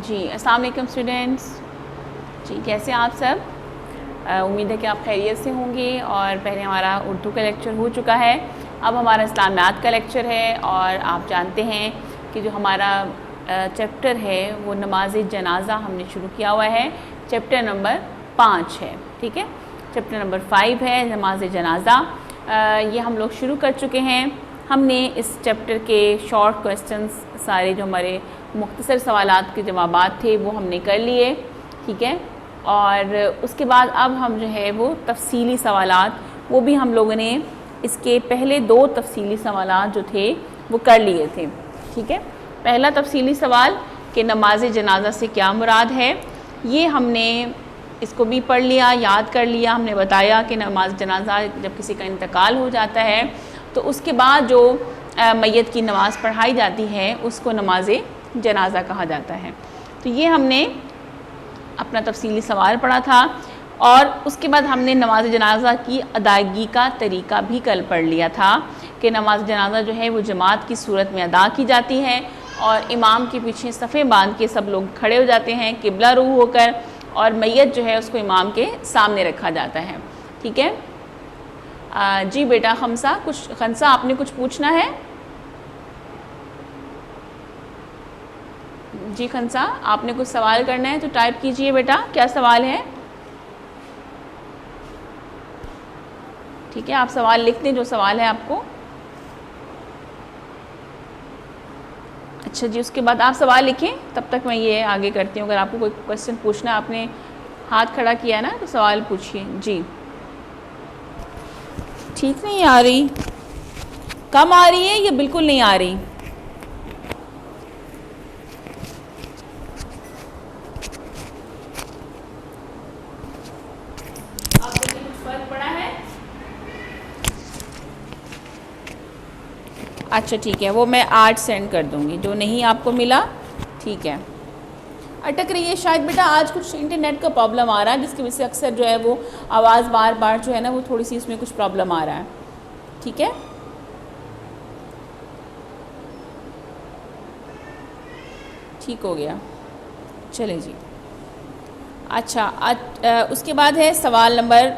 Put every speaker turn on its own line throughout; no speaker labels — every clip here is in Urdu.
جی السلام علیکم اسٹوڈینٹس. جی کیسے آپ سب؟ امید ہے کہ آپ خیریت سے ہوں گے. اور پہلے ہمارا اردو کا لیکچر ہو چکا ہے, اب ہمارا اسلامیات کا لیکچر ہے. اور آپ جانتے ہیں کہ جو ہمارا چیپٹر ہے وہ نماز جنازہ ہم نے شروع کیا ہوا ہے. چیپٹر نمبر 5 ہے, ٹھیک ہے. چیپٹر نمبر 5 ہے نماز جنازہ. یہ ہم لوگ شروع کر چکے ہیں. ہم نے اس چیپٹر کے شارٹ کویسچنس سارے جو ہمارے مختصر سوالات کے جوابات تھے وہ ہم نے کر لیے, ٹھیک ہے. اور اس کے بعد اب ہم جو ہے وہ تفصیلی سوالات وہ بھی ہم لوگوں نے اس کے پہلے 2 تفصیلی سوالات جو تھے وہ کر لیے تھے, ٹھیک ہے. پہلا تفصیلی سوال کہ نماز جنازہ سے کیا مراد ہے, یہ ہم نے اس کو بھی پڑھ لیا, یاد کر لیا. ہم نے بتایا کہ نماز جنازہ جب کسی کا انتقال ہو جاتا ہے تو اس کے بعد جو میت کی نماز پڑھائی جاتی ہے اس کو نماز جنازہ کہا جاتا ہے. تو یہ ہم نے اپنا تفصیلی سوال پڑھا تھا. اور اس کے بعد ہم نے نماز جنازہ کی ادائیگی کا طریقہ بھی کل پڑھ لیا تھا کہ نماز جنازہ جو ہے وہ جماعت کی صورت میں ادا کی جاتی ہے اور امام کے پیچھے صفیں باندھ کے سب لوگ کھڑے ہو جاتے ہیں قبلہ رو ہو کر, اور میت جو ہے اس کو امام کے سامنے رکھا جاتا ہے, ٹھیک ہے. جی بیٹا خنسا آپ نے کچھ پوچھنا ہے؟ جی خنسا آپ نے کچھ سوال کرنا ہے تو ٹائپ کیجئے بیٹا, کیا سوال ہے؟ ٹھیک ہے, آپ سوال لکھ دیں جو سوال ہے آپ کو. اچھا جی, اس کے بعد آپ سوال لکھیں, تب تک میں یہ آگے کرتی ہوں. اگر آپ کو کوئی کویسچن پوچھنا ہے, آپ نے ہاتھ کھڑا کیا ہے نا, تو سوال پوچھیے. جی ٹھیک نہیں آ رہی, کم آ رہی ہے یا بالکل نہیں آ رہی؟ اچھا ٹھیک ہے, وہ میں آج سینڈ کر دوں گی. جو نہیں آپ کو ملا, ٹھیک ہے. اٹک رہی ہے شاید بیٹا, آج کچھ انٹرنیٹ کا پرابلم آ رہا ہے جس کی وجہ سے اکثر جو ہے وہ آواز بار بار جو ہے نا وہ تھوڑی سی اس میں کچھ پرابلم آ رہا ہے, ٹھیک ہے. ٹھیک ہو گیا, چلیں جی. اچھا اس کے بعد ہے سوال نمبر,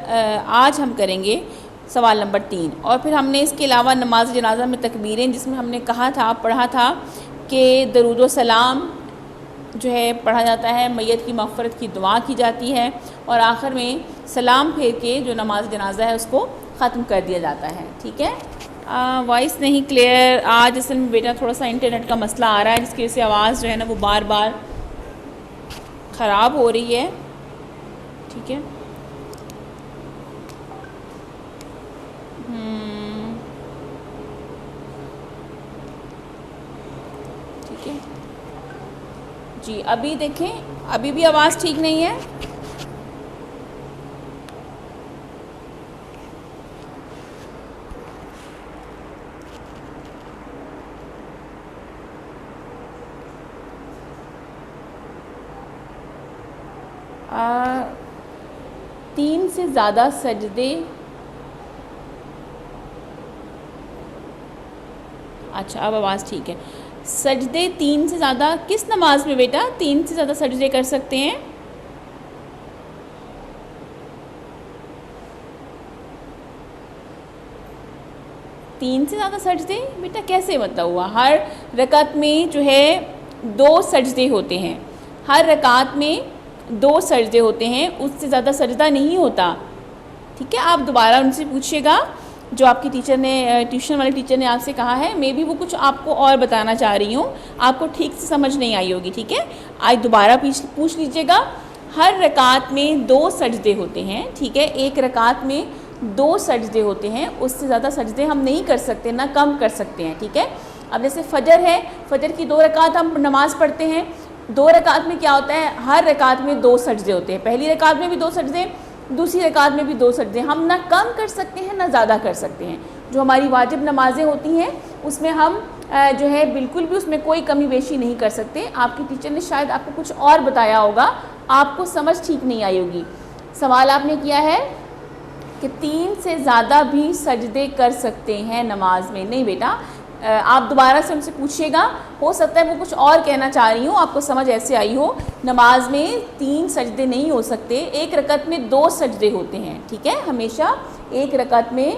آج ہم کریں گے سوال نمبر 3. اور پھر ہم نے اس کے علاوہ نماز جنازہ میں تکبیریں, جس میں ہم نے پڑھا تھا کہ درود و سلام جو ہے پڑھا جاتا ہے, میت کی مغفرت کی دعا کی جاتی ہے, اور آخر میں سلام پھیر کے جو نماز جنازہ ہے اس کو ختم کر دیا جاتا ہے, ٹھیک ہے. وائس نہیں کلیئر آج اصل میں بیٹا, تھوڑا سا انٹرنیٹ کا مسئلہ آ رہا ہے جس کی وجہ سے آواز جو ہے نا وہ بار بار خراب ہو رہی ہے, ٹھیک ہے. ٹھیک ہے جی, ابھی دیکھیں ابھی بھی آواز ٹھیک نہیں ہے. تین سے زیادہ سجدے, اچھا اب آواز ٹھیک ہے. سجدے 3 سے زیادہ کس نماز میں بیٹا 3 سے زیادہ سجدے کر سکتے ہیں؟ تین سے زیادہ سجدے بیٹا کیسے مطلب ہوا؟ ہر رکعت میں جو ہے 2 سجدے ہوتے ہیں, ہر رکعت میں 2 سجدے ہوتے ہیں, اس سے زیادہ سجدہ نہیں ہوتا, ٹھیک ہے. آپ دوبارہ ان سے پوچھیے گا جو آپ کی ٹیچر نے, ٹیوشن والے ٹیچر نے آپ سے کہا ہے, میں بھی وہ کچھ آپ کو اور بتانا چاہ رہی ہوں, آپ کو ٹھیک سے سمجھ نہیں آئی ہوگی, ٹھیک ہے. آج دوبارہ پوچھ لیجیے گا. ہر رکعت میں 2 سجدے ہوتے ہیں, ٹھیک ہے. ایک رکعت میں 2 سجدے ہوتے ہیں, اس سے زیادہ سجدے ہم نہیں کر سکتے, نہ کم کر سکتے ہیں, ٹھیک ہے. اب جیسے فجر ہے, فجر کی 2 رکعت ہم نماز پڑھتے ہیں. 2 رکعت میں کیا ہوتا ہے, ہر رکعت میں 2 سجدے ہوتے ہیں. پہلی رکعت میں بھی 2 سجدے, دوسری رکعت میں بھی 2 سجدے. ہم نہ کم کر سکتے ہیں نہ زیادہ کر سکتے ہیں. جو ہماری واجب نمازیں ہوتی ہیں اس میں ہم جو ہے بالکل بھی اس میں کوئی کمی بیشی نہیں کر سکتے. آپ کی ٹیچر نے شاید آپ کو کچھ اور بتایا ہوگا, آپ کو سمجھ ٹھیک نہیں آئی ہوگی. سوال آپ نے کیا ہے کہ 3 سے زیادہ بھی سجدے کر سکتے ہیں نماز میں. نہیں بیٹا, آپ دوبارہ سے ان سے پوچھیے گا، ہو سکتا ہے وہ کچھ اور کہنا چاہ رہی ہوں، آپ کو سمجھ ایسے آئی ہو۔ نماز میں 3 سجدے نہیں ہو سکتے، ایک رکعت میں 2 سجدے ہوتے ہیں، ٹھیک ہے، ہمیشہ ایک رکعت میں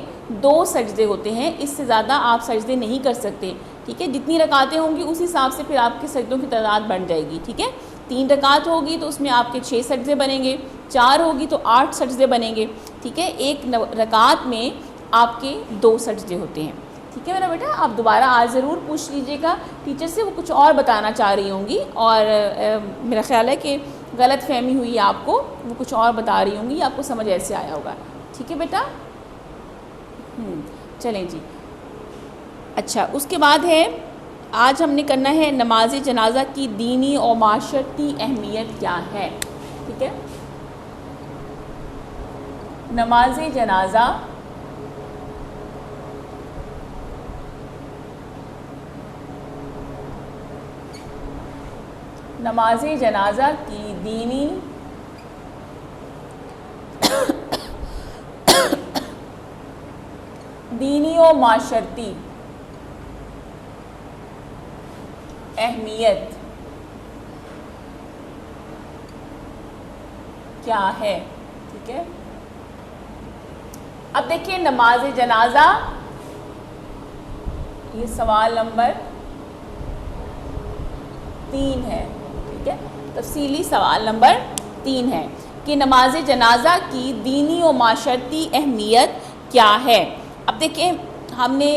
2 سجدے ہوتے ہیں، اس سے زیادہ آپ سجدے نہیں کر سکتے، ٹھیک ہے، جتنی رکعتیں ہوں گی اس حساب سے پھر آپ کے سجدوں کی تعداد بڑھ جائے گی، ٹھیک ہے۔ 3 رکعت ہوگی تو اس میں آپ کے 6 سجدے بنیں گے، 4 ہوگی تو 8 سجدے بنیں گے، ٹھیک ہے، ایک رکعت میں آپ کے 2 سجدے ہوتے ہیں، ٹھیک ہے میرا بیٹا۔ آپ دوبارہ آج ضرور پوچھ لیجئے گا ٹیچر سے، وہ کچھ اور بتانا چاہ رہی ہوں گی، اور میرا خیال ہے کہ غلط فہمی ہوئی ہے آپ کو، وہ کچھ اور بتا رہی ہوں گی، آپ کو سمجھ ایسے آیا ہوگا، ٹھیک ہے بیٹا۔ چلیں جی، اچھا اس کے بعد ہے، آج ہم نے کرنا ہے نماز جنازہ کی دینی اور معاشرتی اہمیت کیا ہے، ٹھیک ہے۔ نماز جنازہ کی دینی و معاشرتی اہمیت کیا ہے، ٹھیک ہے۔ اب دیکھیں نماز جنازہ، یہ سوال نمبر 3 ہے، ٹھیک ہے، تفصیلی سوال نمبر 3 ہے کہ نماز جنازہ کی دینی و معاشرتی اہمیت کیا ہے۔ اب دیکھیں ہم نے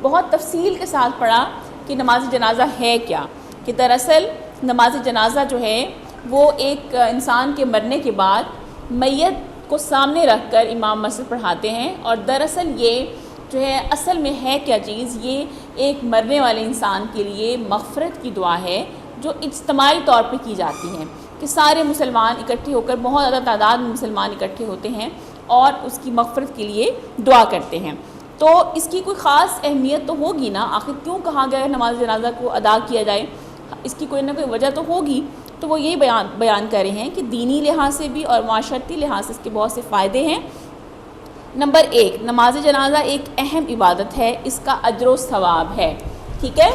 بہت تفصیل کے ساتھ پڑھا کہ نماز جنازہ ہے کیا، کہ دراصل نماز جنازہ جو ہے وہ ایک انسان کے مرنے کے بعد میت کو سامنے رکھ کر امام مسجد پڑھاتے ہیں، اور دراصل یہ جو ہے اصل میں ہے کیا چیز، یہ ایک مرنے والے انسان کے لیے مغفرت کی دعا ہے جو اجتماعی طور پہ کی جاتی ہے، کہ سارے مسلمان اکٹھے ہو کر، بہت زیادہ تعداد میں مسلمان اکٹھے ہوتے ہیں اور اس کی مغفرت کے لیے دعا کرتے ہیں۔ تو اس کی کوئی خاص اہمیت تو ہوگی نا، آخر کیوں کہا گیا ہے نماز جنازہ کو ادا کیا جائے، اس کی کوئی نہ کوئی وجہ تو ہوگی، تو وہ یہی بیان کر رہے ہیں کہ دینی لحاظ سے بھی اور معاشرتی لحاظ سے اس کے بہت سے فائدے ہیں۔ نمبر 1، نماز جنازہ ایک اہم عبادت ہے، اس کا اجر و ثواب ہے، ٹھیک ہے۔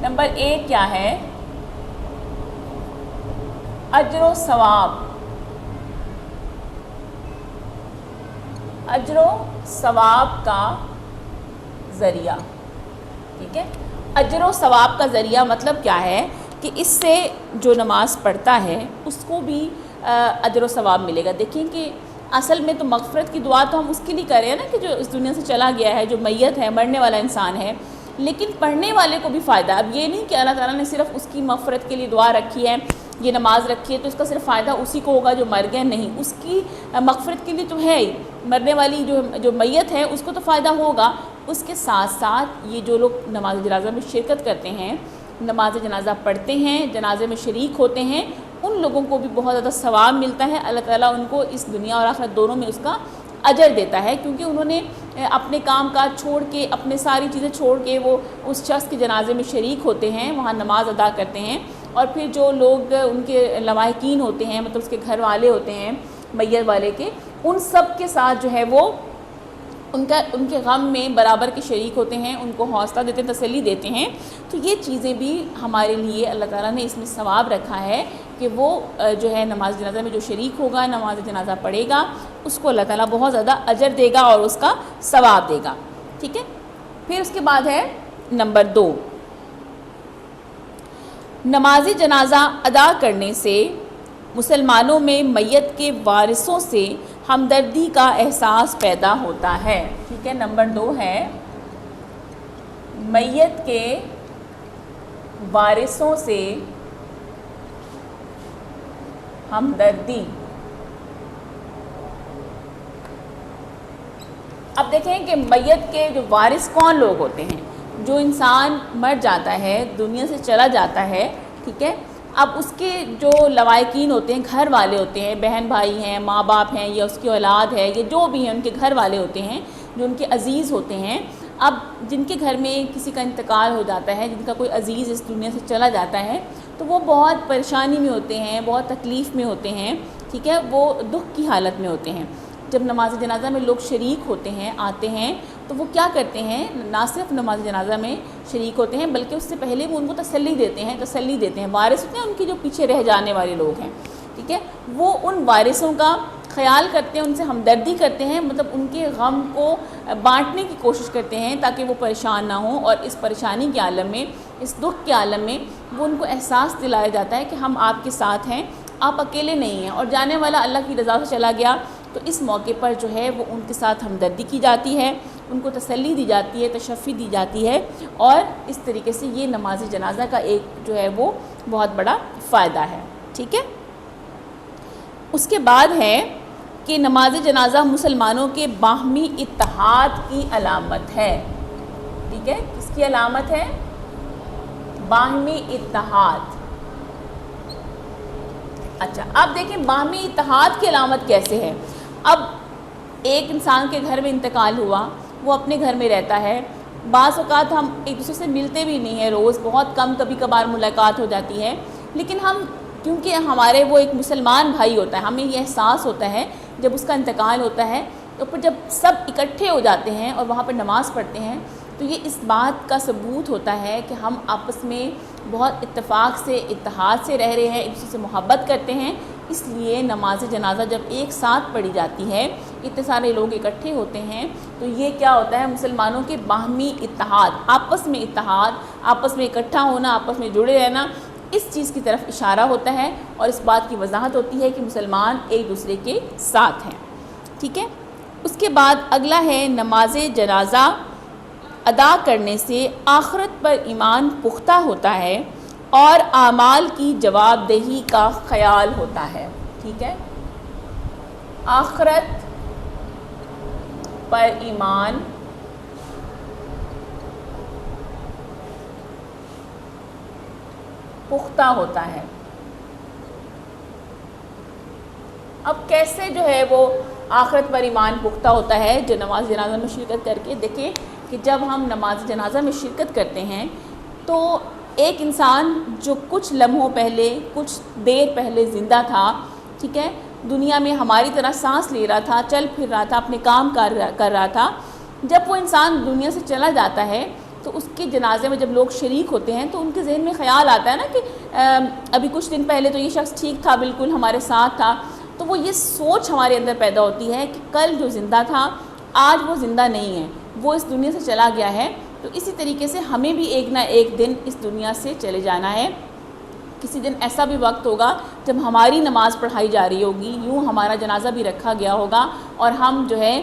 نمبر 1 کیا ہے؟ اجر و ثواب، اجر و ثواب کا ذریعہ، ٹھیک ہے۔ اجر و ثواب کا ذریعہ مطلب کیا ہے کہ اس سے جو نماز پڑھتا ہے اس کو بھی اجر و ثواب ملے گا۔ دیکھیں کہ اصل میں تو مغفرت کی دعا تو ہم اس کے لیے کر رہے ہیں نا کہ جو اس دنیا سے چلا گیا ہے، جو میت ہے، مرنے والا انسان ہے، لیکن پڑھنے والے کو بھی فائدہ۔ اب یہ نہیں کہ اللہ تعالیٰ نے صرف اس کی مغفرت کے لیے دعا رکھی ہے، یہ نماز رکھی ہے تو اس کا صرف فائدہ اسی کو ہوگا جو مر گیا، نہیں، اس کی مغفرت کے لیے تو ہے ہی، مرنے والی جو میت ہے اس کو تو فائدہ ہوگا، اس کے ساتھ ساتھ یہ جو لوگ نماز جنازہ میں شرکت کرتے ہیں، نماز جنازہ پڑھتے ہیں، جنازے میں شریک ہوتے ہیں، ان لوگوں کو بھی بہت زیادہ ثواب ملتا ہے، اللہ تعالیٰ ان کو اس دنیا اور آخرت دونوں میں اس کا اجر دیتا ہے، کیونکہ انہوں نے اپنے کام کاج چھوڑ کے، اپنے ساری چیزیں چھوڑ کے وہ اس شخص کے جنازے میں شریک ہوتے ہیں، وہاں نماز ادا کرتے ہیں، اور پھر جو لوگ ان کے لواحقین ہوتے ہیں، مطلب اس کے گھر والے ہوتے ہیں میت والے کے، ان سب کے ساتھ جو ہے وہ ان کے غم میں برابر کے شریک ہوتے ہیں، ان کو حوصلہ دیتے ہیں، تسلی دیتے ہیں۔ تو یہ چیزیں بھی ہمارے لیے اللہ تعالیٰ نے اس میں ثواب رکھا ہے کہ وہ جو ہے نماز جنازہ میں جو شریک ہوگا، نماز جنازہ پڑھے گا، اس کو اللہ تعالیٰ بہت زیادہ اجر دے گا اور اس کا ثواب دے گا، ٹھیک ہے۔ پھر اس کے بعد ہے نمبر 2، نماز جنازہ ادا کرنے سے مسلمانوں میں میت کے وارثوں سے ہمدردی کا احساس پیدا ہوتا ہے، ٹھیک ہے۔ نمبر 2 ہے میت کے وارثوں سے ہمدردی۔ اب دیکھیں کہ میت کے جو وارث کون لوگ ہوتے ہیں، جو انسان مر جاتا ہے، دنیا سے چلا جاتا ہے، ٹھیک ہے، اب اس کے جو لواحقین ہوتے ہیں، گھر والے ہوتے ہیں، بہن بھائی ہیں، ماں باپ ہیں، یا اس کی اولاد ہے، یہ جو بھی ہیں ان کے گھر والے ہوتے ہیں، جو ان کے عزیز ہوتے ہیں۔ اب جن کے گھر میں کسی کا انتقال ہو جاتا ہے، جن کا کوئی عزیز اس دنیا سے چلا جاتا ہے، تو وہ بہت پریشانی میں ہوتے ہیں، بہت تکلیف میں ہوتے ہیں، ٹھیک ہے، وہ دکھ کی حالت میں ہوتے ہیں۔ جب نماز جنازہ میں لوگ شریک ہوتے ہیں، آتے ہیں، تو وہ کیا کرتے ہیں، نہ صرف نماز جنازہ میں شریک ہوتے ہیں بلکہ اس سے پہلے وہ ان کو تسلی دیتے ہیں. وارث ہوتے ہیں ان کی جو پیچھے رہ جانے والے لوگ ہیں، ٹھیک ہے، وہ ان وارثوں کا خیال کرتے ہیں، ان سے ہمدردی کرتے ہیں، مطلب ان کے غم کو بانٹنے کی کوشش کرتے ہیں تاکہ وہ پریشان نہ ہوں، اور اس پریشانی کے عالم میں، اس دکھ کے عالم میں وہ ان کو احساس دلایا جاتا ہے کہ ہم آپ کے ساتھ ہیں، آپ اکیلے نہیں ہیں، اور جانے والا اللہ کی رضا سے چلا گیا. تو اس موقع پر جو ہے وہ ان کے ساتھ ہمدردی کی جاتی ہے، ان کو تسلی دی جاتی ہے، تشفی دی جاتی ہے، اور اس طریقے سے یہ نماز جنازہ کا ایک جو ہے وہ بہت بڑا فائدہ ہے. ٹھیک ہے. اس کے بعد ہے کہ نماز جنازہ مسلمانوں کے باہمی اتحاد کی علامت ہے. ٹھیک ہے، کس کی علامت ہے؟ باہمی اتحاد. اچھا، اب دیکھیں باہمی اتحاد کی علامت کیسے ہے. اب ایک انسان کے گھر میں انتقال ہوا، وہ اپنے گھر میں رہتا ہے، بعض اوقات ہم ایک دوسرے سے ملتے بھی نہیں ہیں روز، بہت کم کبھی کبھار ملاقات ہو جاتی ہے، لیکن ہم کیونکہ ہمارے وہ ایک مسلمان بھائی ہوتا ہے، ہمیں یہ احساس ہوتا ہے جب اس کا انتقال ہوتا ہے تو پھر جب سب اکٹھے ہو جاتے ہیں اور وہاں پر نماز پڑھتے ہیں تو یہ اس بات کا ثبوت ہوتا ہے کہ ہم آپس میں بہت اتفاق سے، اتحاد سے رہ رہے ہیں، ایک دوسرے سے محبت کرتے ہیں. اس لیے نماز جنازہ جب ایک ساتھ پڑھی جاتی ہے، اتنے سارے لوگ اکٹھے ہوتے ہیں، تو یہ کیا ہوتا ہے؟ مسلمانوں کے باہمی اتحاد، آپس میں اتحاد، آپس میں اکٹھا ہونا، آپس میں جڑے رہنا، اس چیز کی طرف اشارہ ہوتا ہے، اور اس بات کی وضاحت ہوتی ہے کہ مسلمان ایک دوسرے کے ساتھ ہیں. ٹھیک ہے. اس کے بعد اگلا ہے نماز جنازہ ادا کرنے سے آخرت پر ایمان پختہ ہوتا ہے اور اعمال کی جواب دہی کا خیال ہوتا ہے. ٹھیک ہے. آخرت پر ایمان پختہ ہوتا ہے. اب کیسے جو ہے وہ آخرت پر ایمان پختہ ہوتا ہے؟ جو نماز جنازہ میں شرکت کر کے دیکھیں کہ جب ہم نماز جنازہ میں شرکت کرتے ہیں تو ایک انسان جو کچھ لمحوں پہلے، کچھ دیر پہلے زندہ تھا، ٹھیک ہے، دنیا میں ہماری طرح سانس لے رہا تھا، چل پھر رہا تھا، اپنے کام کر رہا تھا، جب وہ انسان دنیا سے چلا جاتا ہے تو اس کے جنازے میں جب لوگ شریک ہوتے ہیں تو ان کے ذہن میں خیال آتا ہے نا کہ ابھی کچھ دن پہلے تو یہ شخص ٹھیک تھا، بالکل ہمارے ساتھ تھا. تو وہ یہ سوچ ہمارے اندر پیدا ہوتی ہے کہ کل جو زندہ تھا آج وہ زندہ نہیں ہے، وہ اس دنیا سے چلا گیا ہے. تو اسی طریقے سے ہمیں بھی ایک نہ ایک دن اس دنیا سے چلے جانا ہے. کسی دن ایسا بھی وقت ہوگا جب ہماری نماز پڑھائی جا رہی ہوگی، یوں ہمارا جنازہ بھی رکھا گیا ہوگا، اور ہم جو ہے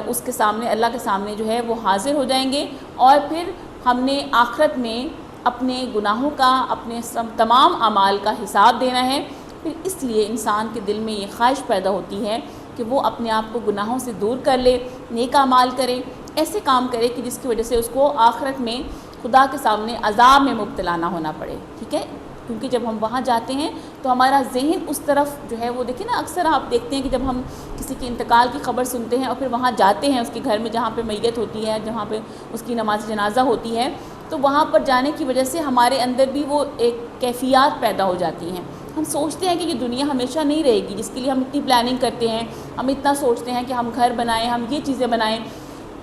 اس کے سامنے، اللہ کے سامنے جو ہے وہ حاضر ہو جائیں گے، اور پھر ہم نے آخرت میں اپنے گناہوں کا، اپنے تمام اعمال کا حساب دینا ہے. پھر اس لیے انسان کے دل میں یہ خواہش پیدا ہوتی ہے کہ وہ اپنے آپ کو گناہوں سے دور کر لے، نیک اعمال کرے، ایسے کام کرے کہ جس کی وجہ سے اس کو آخرت میں خدا کے سامنے عذاب میں مبتلا نہ ہونا پڑے. ٹھیک ہے. کیونکہ جب ہم وہاں جاتے ہیں تو ہمارا ذہن اس طرف جو ہے وہ دیکھیں نا، اکثر آپ دیکھتے ہیں کہ جب ہم کسی کے انتقال کی خبر سنتے ہیں اور پھر وہاں جاتے ہیں اس کے گھر میں جہاں پہ میت ہوتی ہے، جہاں پہ اس کی نماز جنازہ ہوتی ہے، تو وہاں پر جانے کی وجہ سے ہمارے اندر بھی وہ ایک کیفیات پیدا ہو جاتی ہیں. ہم سوچتے ہیں کہ یہ دنیا ہمیشہ نہیں رہے گی، جس کے لیے ہم اتنی پلاننگ کرتے ہیں، ہم اتنا سوچتے ہیں کہ ہم گھر بنائیں، ہم یہ چیزیں بنائیں.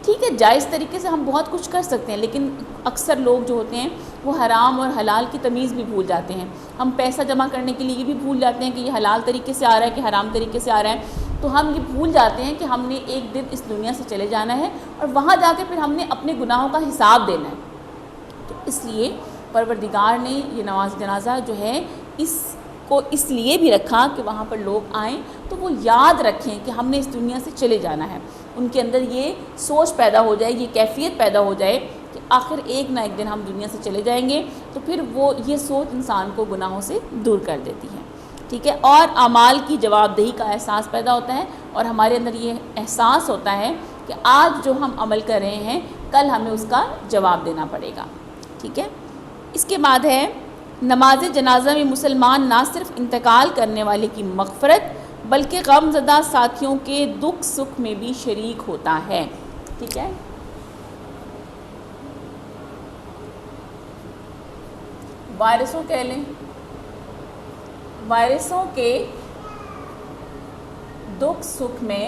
ٹھیک ہے، جائز طریقے سے ہم بہت کچھ کر سکتے ہیں، لیکن اکثر لوگ جو ہوتے ہیں وہ حرام اور حلال کی تمیز بھی بھول جاتے ہیں. ہم پیسہ جمع کرنے کے لیے یہ بھی بھول جاتے ہیں کہ یہ حلال طریقے سے آ رہا ہے کہ حرام طریقے سے آ رہا ہے. تو ہم یہ بھول جاتے ہیں کہ ہم نے ایک دن اس دنیا سے چلے جانا ہے اور وہاں جا کے پھر ہم نے اپنے گناہوں کا حساب دینا ہے. تو اس لیے پروردگار نے یہ نماز جنازہ جو ہے اس کو اس لیے بھی رکھا کہ وہاں پر لوگ آئیں تو وہ یاد رکھیں کہ ہم نے اس دنیا سے چلے جانا ہے. ان کے اندر یہ سوچ پیدا ہو جائے، یہ کیفیت پیدا ہو جائے کہ آخر ایک نہ ایک دن ہم دنیا سے چلے جائیں گے. تو پھر وہ یہ سوچ انسان کو گناہوں سے دور کر دیتی ہے. ٹھیک ہے. اور اعمال کی جواب دہی کا احساس پیدا ہوتا ہے، اور ہمارے اندر یہ احساس ہوتا ہے کہ آج جو ہم عمل کر رہے ہیں کل ہمیں اس کا جواب دینا پڑے گا. ٹھیک ہے. اس کے بعد ہے نماز جنازہ میں مسلمان نہ صرف انتقال کرنے والے کی مغفرت بلکہ غم زدہ ساتھیوں کے دکھ سکھ میں بھی شریک ہوتا ہے. ٹھیک ہے. وارثوں کہہ لیں، وارثوں کے دکھ سکھ میں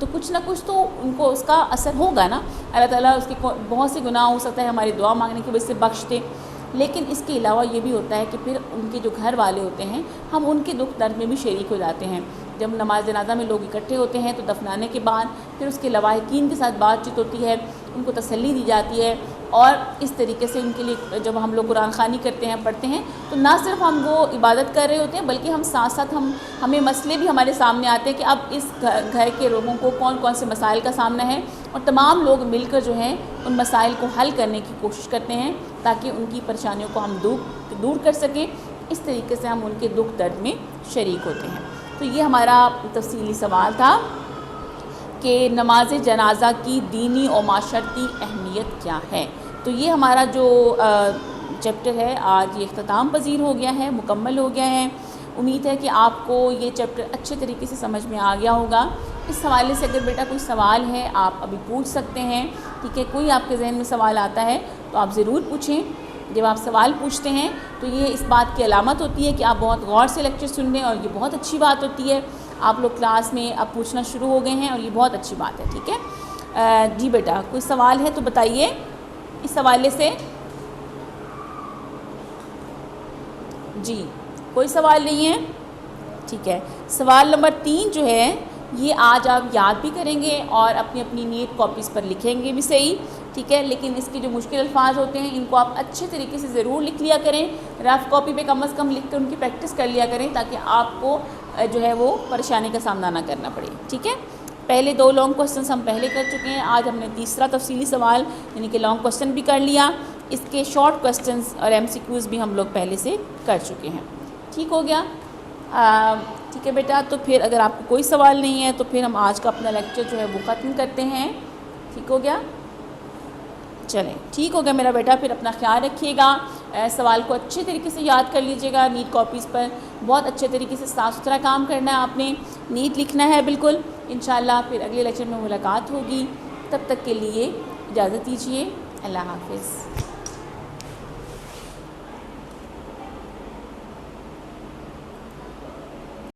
تو کچھ نہ کچھ تو ان کو اس کا اثر ہوگا نا. اللہ تعالیٰ اس کے بہت سے گناہ ہو سکتا ہے ہماری دعا مانگنے کی وجہ سے بخش دے. لیکن اس کے علاوہ یہ بھی ہوتا ہے کہ پھر ان کے جو گھر والے ہوتے ہیں ہم ان کے دکھ درد میں بھی شریک ہو جاتے ہیں. جب نماز جنازہ میں لوگ اکٹھے ہوتے ہیں تو دفنانے کے بعد پھر اس کے لواحقین کے ساتھ بات چیت ہوتی ہے, ان کو تسلی دی جاتی ہے, اور اس طریقے سے ان کے لیے جب ہم لوگ قرآن خوانی کرتے ہیں, پڑھتے ہیں, تو نہ صرف ہم وہ عبادت کر رہے ہوتے ہیں بلکہ ہم ساتھ ساتھ ہمیں مسئلے بھی ہمارے سامنے آتے ہیں کہ اب اس گھر کے لوگوں کو کون کون سے مسائل کا سامنا ہے, اور تمام لوگ مل کر جو ہیں ان مسائل کو حل کرنے کی کوشش کرتے ہیں تاکہ ان کی پریشانیوں کو ہم دور کر سکیں. اس طریقے سے ہم ان کے دکھ درد میں شریک ہوتے ہیں. تو یہ ہمارا تفصیلی سوال تھا کہ نماز جنازہ کی دینی و معاشرتی اہمیت کیا ہے. تو یہ ہمارا جو چیپٹر ہے آج یہ اختتام پذیر ہو گیا ہے, مکمل ہو گیا ہے. امید ہے کہ آپ کو یہ چیپٹر اچھے طریقے سے سمجھ میں آ گیا ہوگا. اس حوالے سے اگر بیٹا کوئی سوال ہے آپ ابھی پوچھ سکتے ہیں, ٹھیک ہے. کوئی آپ کے ذہن میں سوال آتا ہے تو آپ ضرور پوچھیں. جب آپ سوال پوچھتے ہیں تو یہ اس بات کی علامت ہوتی ہے کہ آپ بہت غور سے لیکچر سن رہے ہیں, اور یہ بہت اچھی بات ہوتی ہے. آپ لوگ کلاس میں اب پوچھنا شروع ہو گئے ہیں اور یہ بہت اچھی بات ہے, ٹھیک ہے. جی بیٹا کوئی سوال ہے تو بتائیے اس حوالے سے. جی کوئی سوال نہیں ہے, ٹھیک ہے. سوال نمبر 3 جو ہے یہ آج آپ یاد بھی کریں گے اور اپنی اپنی نیٹ کاپیز پر لکھیں گے بھی صحیح, ٹھیک ہے. لیکن اس کے جو مشکل الفاظ ہوتے ہیں ان کو آپ اچھے طریقے سے ضرور لکھ لیا کریں. رف کاپی پہ کم از کم لکھ کر ان کی پریکٹس کر لیا کریں تاکہ آپ کو جو ہے وہ پریشانی کا سامنا نہ کرنا پڑے, ٹھیک ہے. پہلے 2 لانگ کوسچنس ہم پہلے کر چکے ہیں. آج ہم نے تیسرا تفصیلی سوال یعنی کہ لانگ کوسچن بھی کر لیا. اس کے شارٹ کوسچنس اور MCQs بھی ہم لوگ پہلے سے کر چکے ہیں. ٹھیک ہو گیا, ٹھیک ہے بیٹا. تو پھر اگر آپ کو کوئی سوال نہیں ہے تو پھر ہم آج کا اپنا لیکچر جو ہے وہ ختم کرتے ہیں. ٹھیک ہو گیا, چلیں ٹھیک ہو گیا میرا بیٹا. پھر اپنا خیال رکھیے گا, سوال کو اچھے طریقے سے یاد کر لیجیے گا. نیٹ کاپیز پر بہت اچھے طریقے سے صاف ستھرا کام کرنا ہے, آپ نے نیٹ لکھنا ہے بالکل. انشاءاللہ پھر اگلے لیکچر میں ملاقات ہوگی. تب تک کے لیے اجازت دیجیے. اللہ حافظ.